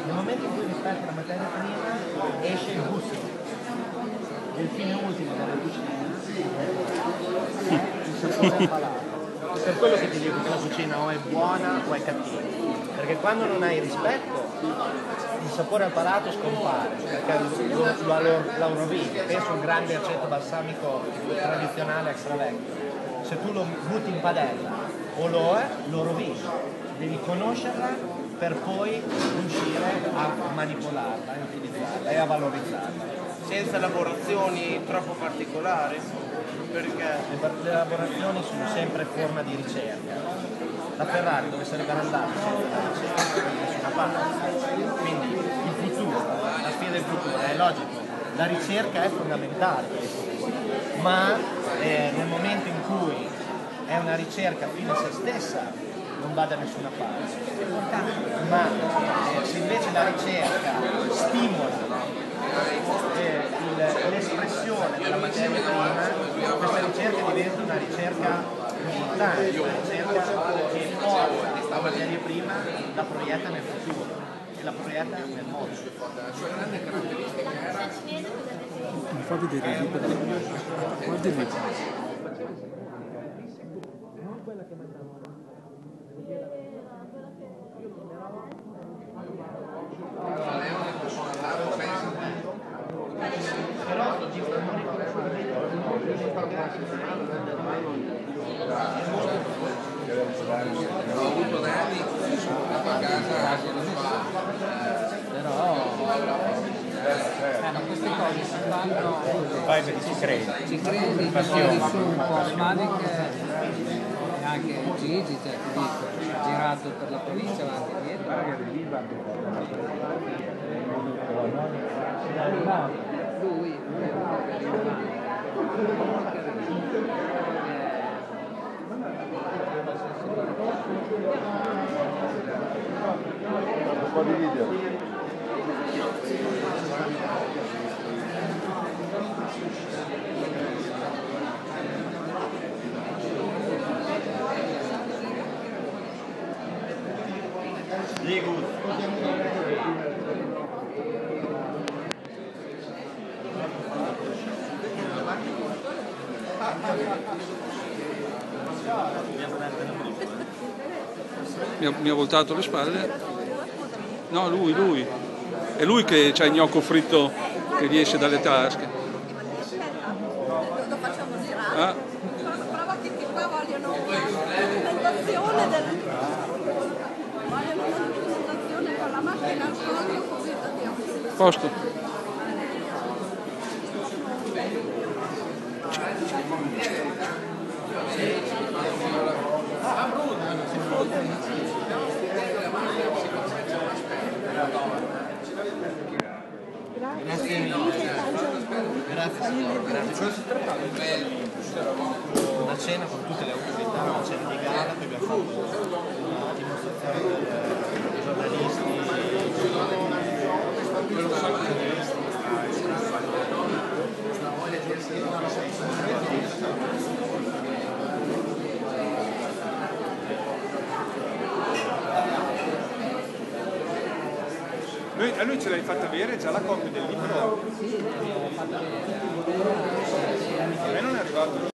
Nel momento in cui rispetti la materia prima esce il gusto. Il fine ultimo della cucina è il sapore al palato. Per quello che ti dico che la cucina o è buona o è cattiva, perché quando non hai rispetto il sapore al palato scompare, perché lo rovini. Penso un grande aceto balsamico tradizionale extra vecchio, se tu lo butti in padella o lo rovini, devi conoscerla per poi riuscire a manipolarla, a utilizzarla e a valorizzarla. Senza lavorazioni troppo particolari, perché Le elaborazioni sono sempre forma di ricerca. La Ferrari dove sarebbe andata senza la ricerca da nessuna parte. Quindi il futuro, la sfida del futuro, è logico, la ricerca è fondamentale per il futuro, ma nel momento in cui è una ricerca fine a se stessa non va da nessuna parte. Ma se invece la ricerca stimola l'espressione della materia prima, questa ricerca diventa una ricerca militare, una ricerca che porta la materia prima, la proietta nel futuro e la proietta nel mondo. Mi fa vedere lì per guardi lì. Ho avuto danni, sono andato a casa, ma queste cose si fanno, Vai perché ci credi. ci credi, ti muovi su un po', Manik e anche Gigi, cioè ti dico, girato per la provincia avanti e dietro. Lui è uno che arriva avanti. Un po' di video. Mi ha voltato le spalle. No, lui. È lui che c'ha il gnocco fritto che gli esce dalle tasche. Lo facciamo girare. Ah, Prova che qua vogliono una documentazione vogliono una documentazione con la macchina al collo così da posto. Grazie. Una cena con tutte le autorità, una cena di gara che abbiamo fatto una dimostrazione dei giornalisti. A lui ce l'hai fatta avere già la copia del libro? Sì, l'ho fatta vedere. A me non è arrivato.